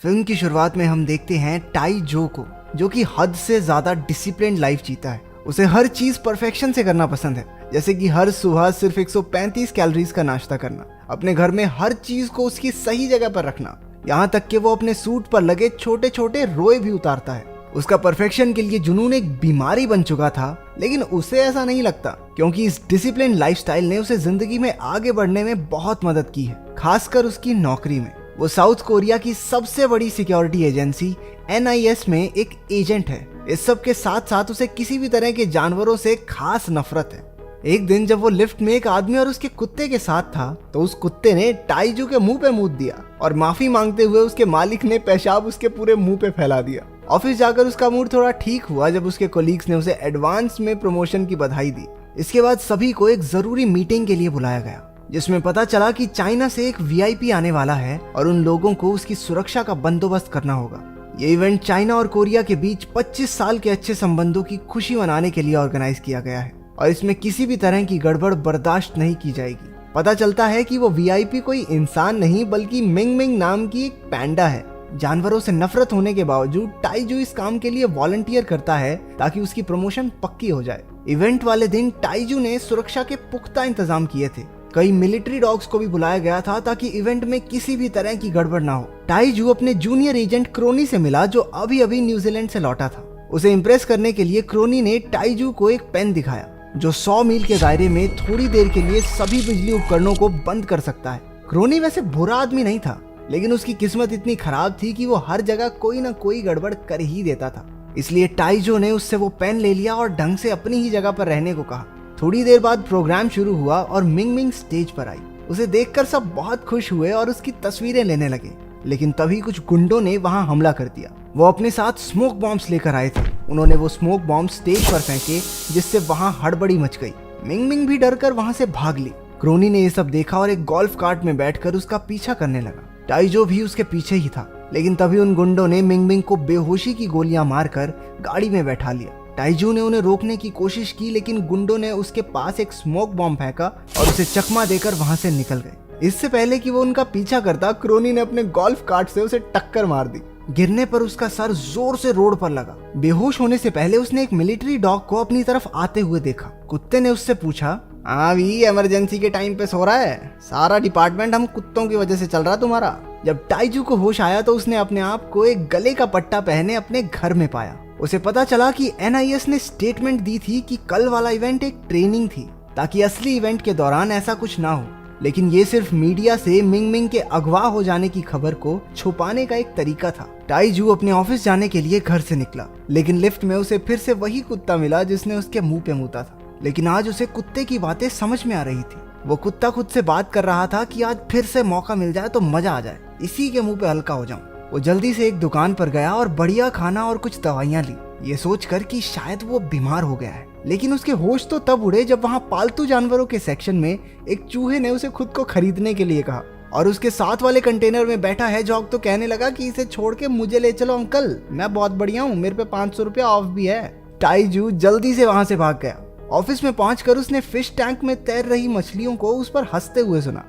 Film की शुरुआत में हम देखते हैं टाई जो को, जो कि हद से ज्यादा डिसिप्लिन्ड लाइफ जीता है। उसे हर चीज परफेक्शन से करना पसंद है, जैसे कि हर सुबह सिर्फ 135 कैलोरीज का नाश्ता करना, अपने घर में हर चीज को उसकी सही जगह पर रखना, यहाँ तक कि वो अपने सूट पर लगे छोटे छोटे रोए भी उतारता है। उसका परफेक्शन के लिए जुनून एक बीमारी बन चुका था, लेकिन उसे ऐसा नहीं लगता, क्योंकि इस डिसिप्लिन लाइफस्टाइल ने उसे जिंदगी में आगे बढ़ने में बहुत मदद की है, खासकर उसकी नौकरी में। वो साउथ कोरिया की सबसे बड़ी सिक्योरिटी एजेंसी NIS में एक एजेंट है। इस सब के साथ साथ उसे किसी भी तरह के जानवरों से खास नफरत है। एक दिन जब वो लिफ्ट में एक आदमी और उसके कुत्ते के साथ था, तो उस कुत्ते ने टाइजू के मुंह पे मूत दिया और माफी मांगते हुए उसके मालिक ने पेशाब उसके पूरे मुंह पे फैला दिया। ऑफिस जाकर उसका मूड थोड़ा ठीक हुआ जब उसके कोलीग्स ने उसे एडवांस में प्रमोशन की बधाई दी। इसके बाद सभी को एक जरूरी मीटिंग के लिए बुलाया गया, जिसमें पता चला कि चाइना से एक VIP आने वाला है और उन लोगों को उसकी सुरक्षा का बंदोबस्त करना होगा। ये इवेंट चाइना और कोरिया के बीच 25 साल के अच्छे संबंधों की खुशी मनाने के लिए ऑर्गेनाइज किया गया है और इसमें किसी भी तरह की गड़बड़ बर्दाश्त नहीं की जाएगी। पता चलता है कि वो VIP कोई इंसान नहीं बल्कि मिंग मिंग नाम की एक पैंडा है। जानवरों से नफरत होने के बावजूद टाइजू इस काम के लिए वॉलंटियर करता है ताकि उसकी प्रमोशन पक्की हो जाए। इवेंट वाले दिन टाइजू ने सुरक्षा के पुख्ता इंतजाम किए थे। कई मिलिट्री डॉग्स को भी बुलाया गया था ताकि इवेंट में किसी भी तरह की गड़बड़ ना हो। टाइजू अपने जूनियर एजेंट क्रोनी से मिला, जो अभी अभी न्यूजीलैंड से लौटा था। उसे इम्प्रेस करने के लिए क्रोनी ने टाइजू को एक पेन दिखाया जो 100 मील के दायरे में थोड़ी देर के लिए सभी बिजली उपकरणों को बंद कर सकता है। क्रोनी वैसे बुरा आदमी नहीं था, लेकिन उसकी किस्मत इतनी खराब थी कि वो हर जगह कोई ना कोई गड़बड़ कर ही देता था। इसलिए टाइजो ने उससे वो पेन ले लिया और ढंग से अपनी ही जगह पर रहने को कहा। थोड़ी देर बाद प्रोग्राम शुरू हुआ और मिंग मिंग स्टेज पर आई। उसे देखकर सब बहुत खुश हुए और उसकी तस्वीरें लेने लगे, लेकिन तभी कुछ गुंडों ने वहां हमला कर दिया। वो अपने साथ स्मोक बॉम्ब्स लेकर आए थे। उन्होंने वो स्मोक बॉम्ब स्टेज पर फेंके, जिससे वहां हड़बड़ी मच गई। मिंग मिंग भी डरकर वहां से भाग ली। क्रोनी ने ये सब देखा और एक गोल्फ कार्ट में बैठकर उसका पीछा करने लगा। टाइजो भी उसके पीछे ही था, लेकिन तभी उन गुंडों ने मिंग मिंग को बेहोशी की गोलियां मारकर गाड़ी में बैठा लिया। टाइजू ने उन्हें रोकने की कोशिश की, लेकिन गुंडों ने उसके पास एक स्मोक बॉम्ब फेंका और उसे चकमा देकर वहां से निकल गए। इससे पहले कि वो उनका पीछा करता, क्रोनी ने अपने गोल्फ कार्ट से उसे टक्कर मार दी। गिरने पर उसका सर जोर से रोड पर लगा। बेहोश होने से पहले उसने एक मिलिट्री डॉग को अपनी तरफ आते हुए देखा। कुत्ते ने उससे पूछा, अभी इमरजेंसी के टाइम पे सो रहा है? सारा डिपार्टमेंट हम कुत्तों की वजह से चल रहा तुम्हारा। जब टाइजू को होश आया तो उसने अपने आप को एक गले का पट्टा पहने अपने घर में पाया। उसे पता चला कि NIS ने स्टेटमेंट दी थी कि कल वाला इवेंट एक ट्रेनिंग थी, ताकि असली इवेंट के दौरान ऐसा कुछ ना हो। लेकिन ये सिर्फ मीडिया से मिंग मिंग के अगवा हो जाने की खबर को छुपाने का एक तरीका था। टाइजू अपने ऑफिस जाने के लिए घर से निकला, लेकिन लिफ्ट में उसे फिर से वही कुत्ता मिला जिसने उसके मुंह पे मूता था। लेकिन आज उसे कुत्ते की बातें समझ में आ रही थी। वो कुत्ता खुद से बात कर रहा था कि आज फिर से मौका मिल जाए तो मजा आ जाए, इसी के मुंह पे हल्का हो जाऊं। वो जल्दी से एक दुकान पर गया और बढ़िया खाना और कुछ दवाइयां ली, ये सोचकर कि शायद वो बीमार हो गया है। लेकिन उसके होश तो तब उड़े जब वहां पालतू जानवरों के सेक्शन में एक चूहे ने उसे खुद को खरीदने के लिए कहा और उसके साथ वाले कंटेनर में बैठा है जॉग तो कहने लगा कि इसे छोड़ के मुझे ले चलो अंकल, मैं बहुत बढ़िया हूँ, मेरे पे 500 रुपया ऑफ भी है। टाइजू जल्दी से वहां से भाग गया। ऑफिस में पहुंचकर उसने फिश टैंक में तैर रही मछलियों को उस पर हंसते हुए सुना।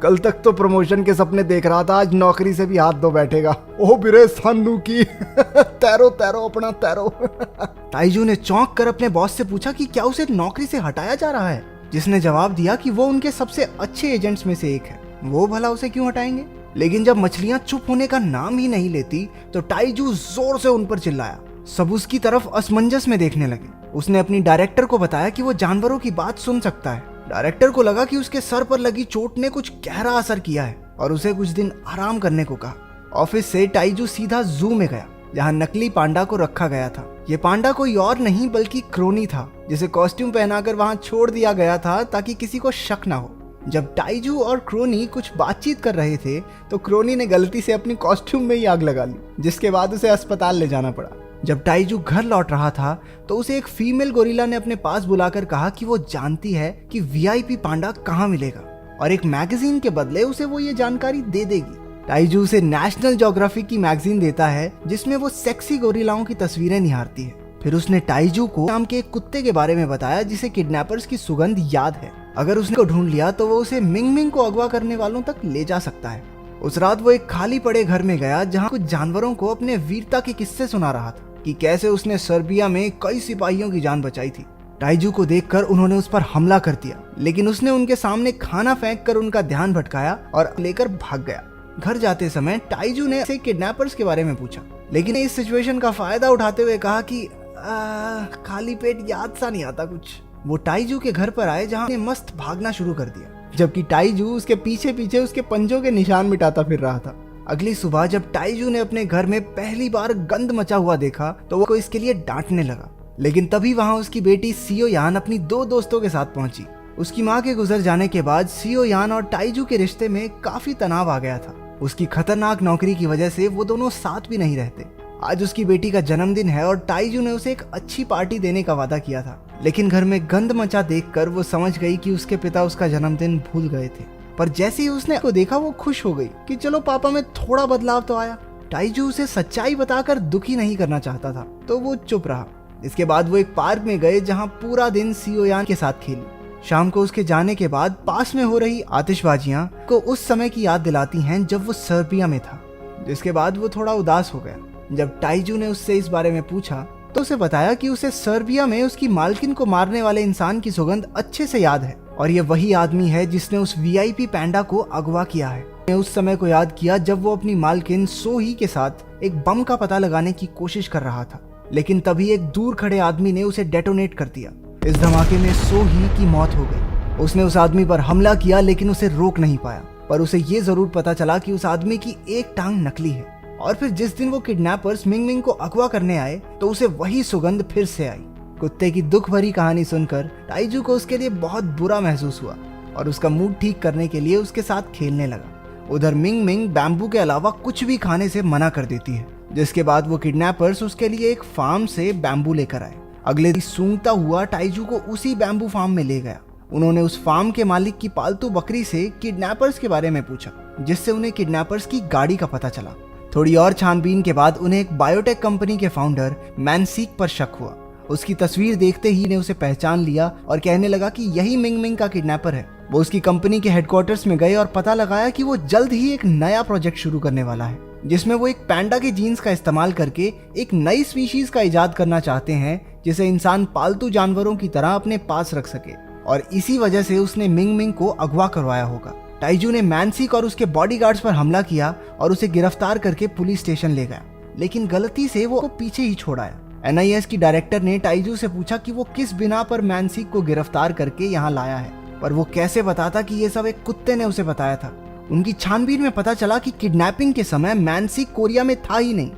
कल तक तो प्रमोशन के सपने देख रहा था, आज नौकरी से भी हाथ धो बैठेगा। ओ बिरे सानू की तैरो तैरो अपना तैरो। टाइजू ने चौंक कर अपने बॉस से पूछा कि क्या उसे नौकरी से हटाया जा रहा है, जिसने जवाब दिया कि वो उनके सबसे अच्छे एजेंट्स में से एक है, वो भला उसे क्यों हटाएंगे। लेकिन जब मछलियां चुप होने का नाम ही नहीं लेती तो टाइजू जोर से उन पर चिल्लाया। सब उसकी तरफ असमंजस में देखने लगे। उसने अपनी डायरेक्टर को बताया कि वो जानवरों की बात सुन सकता है। डायरेक्टर को लगा कि उसके सर पर लगी चोट ने कुछ गहरा असर किया है और उसे कुछ दिन आराम करने को कहा। ऑफिस से टाइजू सीधा जू में गया, जहां नकली पांडा को रखा गया था। ये पांडा कोई और नहीं बल्कि क्रोनी था, जिसे कॉस्ट्यूम पहनाकर वहां छोड़ दिया गया था ताकि किसी को शक ना हो। जब टाइजू और क्रोनी कुछ बातचीत कर रहे थे तो क्रोनी ने गलती से अपनी कॉस्ट्यूम में ही आग लगा ली, जिसके बाद उसे अस्पताल ले जाना पड़ा। जब टाइजू घर लौट रहा था तो उसे एक फीमेल गोरिल्ला ने अपने पास बुलाकर कहा कि वो जानती है कि VIP पांडा कहाँ मिलेगा और एक मैगजीन के बदले उसे वो ये जानकारी दे देगी। टाइजू उसे नेशनल ज्योग्राफिक की मैगजीन देता है, जिसमें वो सेक्सी गोरिल्लाओं की तस्वीरें निहारती है। फिर उसने टाइजू को नाम के एक कुत्ते के बारे में बताया जिसे किडनैपर्स की सुगंध याद है। अगर उसने को ढूंढ लिया तो वो उसे मिंग मिंग को अगवा करने वालों तक ले जा सकता है। उस रात वो एक खाली पड़े घर में गया जहाँ कुछ जानवरों को अपने वीरता के किस्से सुना रहा था कि कैसे उसने सर्बिया में कई सिपाहियों की जान बचाई थी। टाइजू को देखकर उन्होंने उस पर हमला कर दिया, लेकिन उसने उनके सामने खाना फेंक कर उनका ध्यान भटकाया और लेकर भाग गया। घर जाते समय टाइजू ने से किडनैपर्स के बारे में पूछा, लेकिन इस सिचुएशन का फायदा उठाते हुए कहा कि खाली पेट याद सा नहीं आता कुछ। वो टाइजू के घर पर आए जहाँ उसने मस्त भागना शुरू कर दिया, जबकि टाइजू उसके पीछे पीछे उसके पंजों के निशान मिटाता फिर रहा था। अगली सुबह जब टाइजू ने अपने घर में पहली बार गंद मचा हुआ देखा तो वो इसके लिए डांटने लगा, लेकिन तभी वहां उसकी बेटी सियो यान अपनी 2 दोस्तों के साथ पहुंची। उसकी मां के गुजर जाने के बाद सियो यान और टाइजू के रिश्ते में काफी तनाव आ गया था। उसकी खतरनाक नौकरी की वजह से वो दोनों साथ भी नहीं रहते। आज उसकी बेटी का जन्मदिन है और टाइजू ने उसे एक अच्छी पार्टी देने का वादा किया था, लेकिन घर में गंद मचा देखकर वो समझ गई कि उसके पिता उसका जन्मदिन भूल गए थे। पर जैसे ही उसने को देखा वो खुश हो गई कि चलो पापा में थोड़ा बदलाव तो आया। टाइजू उसे सच्चाई बताकर दुखी नहीं करना चाहता था, तो वो चुप रहा। इसके बाद वो एक पार्क में गए जहां पूरा दिन सियोयान के साथ खेली। शाम को उसके जाने के बाद पास में हो रही आतिशबाजियां को उस समय की याद दिलाती हैं जब वो सर्बिया में था, जिसके बाद वो थोड़ा उदास हो गया। जब टाइजू ने उससे इस बारे में पूछा तो उसे बताया कि उसे सर्बिया में उसकी मालकिन को मारने वाले इंसान की सुगंध अच्छे से याद है और ये वही आदमी है जिसने उस वीआईपी पैंडा को अगवा किया है। ने उस समय को याद किया जब वो अपनी मालकिन सोही के साथ एक बम का पता लगाने की कोशिश कर रहा था, लेकिन तभी एक दूर खड़े आदमी ने उसे डेटोनेट कर दिया। इस धमाके में सोही की मौत हो गई। उसने उस आदमी पर हमला किया लेकिन उसे रोक नहीं पाया, पर उसे ये जरूर पता चला कि उस आदमी की एक टांग नकली है। और फिर जिस दिन वो किडनैपर्स मिंग मिंग को अगवा करने आए तो उसे वही सुगंध फिर से आई। कुत्ते की दुख भरी कहानी सुनकर टाइजू को उसके लिए बहुत बुरा महसूस हुआ और उसका मूड ठीक करने के लिए उसके साथ खेलने लगा। उधर मिंग मिंग बैम्बू के अलावा कुछ भी खाने से मना कर देती है, जिसके बाद वो किडनैपर्स उसके लिए एक फार्म से बैम्बू लेकर आए। अगले दिन सूंघता हुआ टाइजू को उसी बैम्बू फार्म में ले गया। उन्होंने उस फार्म के मालिक की पालतू बकरी से किडनैपर्स के बारे में पूछा, जिससे उन्हें किडनैपर्स की गाड़ी का पता चला। थोड़ी और छानबीन के बाद उन्हें एक बायोटेक कंपनी के फाउंडर मैनसीक पर शक हुआ। उसकी तस्वीर देखते ही ने उसे पहचान लिया और कहने लगा कि यही मिंग मिंग का किडनैपर है। वो उसकी कंपनी के हेडक्वार्टर्स में गए और पता लगाया कि वो जल्द ही एक नया प्रोजेक्ट शुरू करने वाला है, जिसमें वो एक पैंडा के जीन्स का इस्तेमाल करके एक नई स्पीशीज का इजाद करना चाहते हैं जिसे इंसान पालतू जानवरों की तरह अपने पास रख सके, और इसी वजह से उसने मिंग मिंग को अगवा करवाया होगा। टाइजू ने मैनसीक और उसके बॉडीगार्ड्स पर हमला किया और उसे गिरफ्तार करके पुलिस स्टेशन ले गया, लेकिन गलती से वो पीछे ही छोड़ आया। एनआईएस की डायरेक्टर ने टाइजू से पूछा कि वो किस बिना पर मैनसीक को गिरफ्तार करके यहाँ लाया है, पर वो कैसे बताता कि ये सब एक कुत्ते ने उसे बताया था। उनकी छानबीन में पता चला कि किडनैपिंग के समय मैनसीक कोरिया में था ही नहीं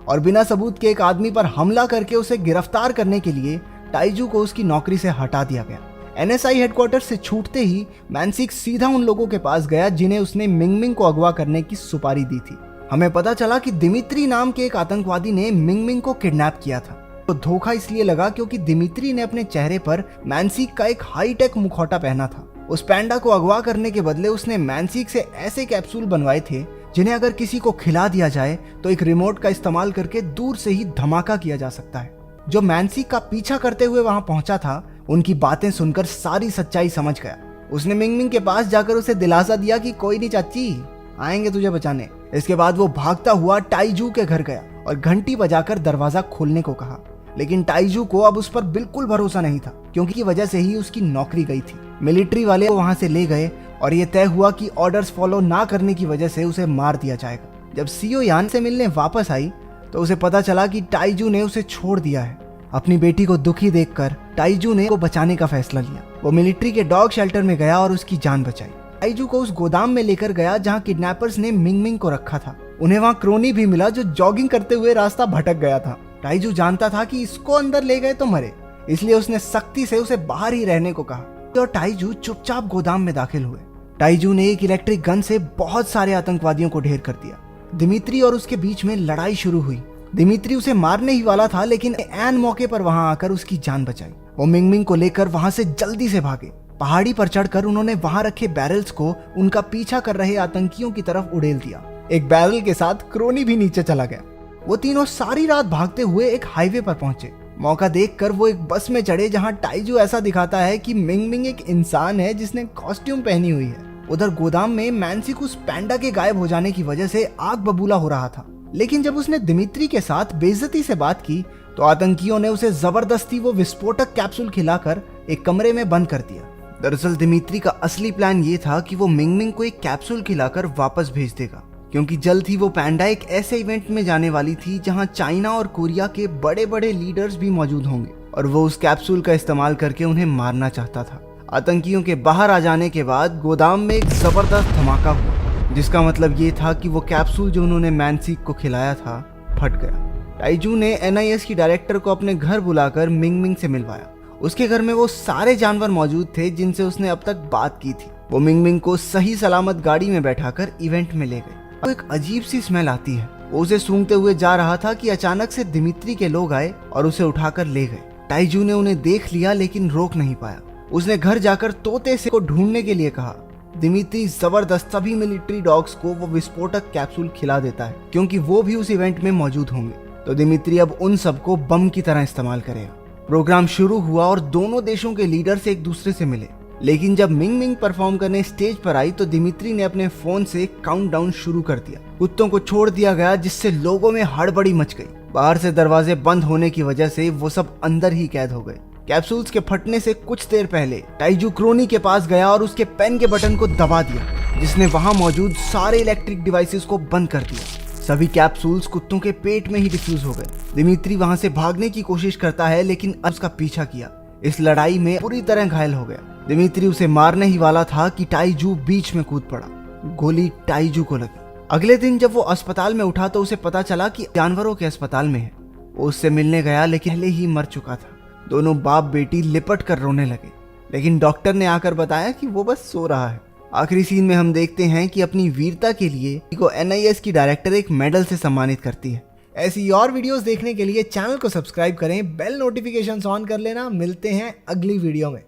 और बिना सबूत के एक आदमी पर हमला करके उसे गिरफ्तार करने के लिए टाइजू को उसकी नौकरी से हटा दिया गया। एनएसआई हेडक्वार्टर से छूटते ही मैनसीक सीधा उन लोगों के पास गया जिन्हें उसने मिंग मिंग को अगवा करने की सुपारी दी थी। हमें पता चला कि दिमित्री नाम के एक आतंकवादी ने मिंग मिंग को किडनैप किया था। तो धोखा इसलिए लगा क्योंकि दिमित्री ने अपने चेहरे पर मैनसीक का एक हाईटेक मुखौटा पहना था। उस पैंडा को अगवा करने के बदले उसने मैनसीक से ऐसे कैप्सूल बनवाए थे जिन्हें अगर किसी को खिला दिया जाए तो एक रिमोट का इस्तेमाल करके दूर से ही धमाका किया जा सकता है। जो मैनसीक का पीछा करते हुए वहां पहुंचा था, उनकी बातें सुनकर सारी सच्चाई समझ गया। उसने मिंग मिंग के पास जाकर उसे दिलासा दिया कि कोई नहीं चाची, आएंगे तुझे बचाने। इसके बाद वो भागता हुआ टाइजू के घर गया और घंटी बजाकर दरवाजा खोलने को कहा, लेकिन टाइजू को अब उस पर बिल्कुल भरोसा नहीं था क्योंकि की वजह से ही उसकी नौकरी गई थी। मिलिट्री वाले वहां से ले गए और ये तय हुआ कि ऑर्डर्स फॉलो ना करने की वजह से उसे मार दिया जाएगा। जब सियो यान से मिलने वापस आई तो उसे पता चला कि टाइजू ने उसे छोड़ दिया है। अपनी बेटी को दुखी देखकर टाइजू ने को बचाने का फैसला लिया। वो मिलिट्री के डॉग शेल्टर में गया और उसकी जान बचाई। टाइजू को उस गोदाम में लेकर गया जहां किडनैपर्स ने मिंग मिंग को रखा था। उन्हें वहां क्रोनी भी मिला जो जॉगिंग करते हुए रास्ता भटक गया था। टाइजू जानता था कि इसको अंदर ले गए तो मरे, इसलिए उसने सख्ती से उसे बाहर ही रहने को कहा और टाइजू चुपचाप गोदाम में दाखिल हुए। टाइजू ने एक इलेक्ट्रिक गन से बहुत सारे आतंकवादियों को ढेर कर दिया। दिमित्री और उसके बीच में लड़ाई शुरू हुई। दिमित्री उसे मारने ही वाला था, लेकिन ऐन मौके पर वहां आकर उसकी जान बचाई। वो मिंग मिंग को लेकर वहां से जल्दी से भागे। पहाड़ी पर चढ़कर उन्होंने वहां रखे बैरल्स को उनका पीछा कर रहे आतंकियों की तरफ उड़ेल दिया। एक बैरल के साथ क्रोनी भी नीचे चला गया। वो तीनों सारी रात भागते हुए एक हाईवे पर पहुंचे। मौका देखकर वो एक बस में चढ़े जहां टाइजू ऐसा दिखाता है कि मिंग मिंग एक इंसान है जिसने कॉस्ट्यूम पहनी हुई है। उधर गोदाम में मैंसिक उस पैंडा के गायब हो जाने की वजह से आग बबूला हो रहा था, लेकिन जब उसने दिमित्री के साथ बेइज्जती से बात की तो आतंकियों ने उसे जबरदस्ती वो विस्फोटक कैप्सूल खिलाकर एक कमरे में बंद कर दिया। दरअसल दिमित्री का असली प्लान ये था कि वो मिंगमिंग को एक कैप्सूल खिलाकर वापस भेज देगा, क्योंकि जल्द ही वो पैंडा एक ऐसे इवेंट में जाने वाली थी जहां चाइना और कोरिया के बड़े बड़े लीडर्स भी मौजूद होंगे और वो उस कैप्सूल का इस्तेमाल करके उन्हें मारना चाहता था। आतंकियों के बाहर आ जाने के बाद गोदाम में एक जबरदस्त धमाका हुआ, जिसका मतलब ये था कि वो कैप्सूल जो उन्होंने मैंसिक को खिलाया था फट गया। टाइजू ने NIS की डायरेक्टर को अपने घर बुलाकर मिंगमिंग से मिलवाया। उसके घर में वो सारे जानवर मौजूद थे जिनसे उसने अब तक बात की थी। वो मिंगमिंग को सही सलामत गाड़ी में बैठाकर इवेंट में ले गए। वो एक अजीब सी स्मेल आती है। वो उसे सूंघते हुए जा रहा था कि अचानक से दिमित्री के लोग आए और उसे उठाकर ले गए। टाइजू ने उन्हें देख लिया लेकिन रोक नहीं पाया। उसने घर जाकर तोते से को ढूंढने के लिए कहा। दिमित्री जबरदस्त सभी मिलिट्री डॉग्स को वो विस्फोटक कैप्सूल खिला देता है, क्योंकि वो भी उस इवेंट में मौजूद होंगे। तो दिमित्री अब उन सबको बम की तरह इस्तेमाल करेगा। प्रोग्राम शुरू हुआ और दोनों देशों के लीडर्स एक दूसरे से मिले, लेकिन जब मिंगमिंग परफॉर्म करने स्टेज पर आई तो दिमित्री ने अपने फोन से काउंटडाउन शुरू कर दिया। कुत्तों को छोड़ दिया गया, जिससे लोगों में हड़बड़ी मच गई। बाहर से दरवाजे बंद होने की वजह से वो सब अंदर ही कैद हो गए। कैप्सूल्स के फटने से कुछ देर पहले टाइजू क्रोनी के पास गया और उसके पेन के बटन को दबा दिया, जिसने वहां मौजूद सारे इलेक्ट्रिक डिवाइसेस को बंद कर दिया। सभी कैप्सूल्स कुत्तों के पेट में ही डिफ्यूज हो गए। दिमित्री वहां से भागने की कोशिश करता है, लेकिन अब उसका पीछा किया। इस लड़ाई में पूरी तरह घायल हो गया। दिमित्री उसे मारने ही वाला था कि टाइजू बीच में कूद पड़ा। गोली टाइजू को लगी। अगले दिन जब वो अस्पताल में उठा तो उसे पता चला कि जानवरों के अस्पताल में है। वो उससे मिलने गया, लेकिन पहले ही मर चुका था। दोनों बाप बेटी लिपट कर रोने लगे, लेकिन डॉक्टर ने आकर बताया कि वो बस सो रहा है। आखिरी सीन में हम देखते हैं कि अपनी वीरता के लिए को NIS की डायरेक्टर एक मेडल से सम्मानित करती है। ऐसी और वीडियोस देखने के लिए चैनल को सब्सक्राइब करें, बेल नोटिफिकेशंस ऑन कर लेना। मिलते हैं अगली वीडियो में।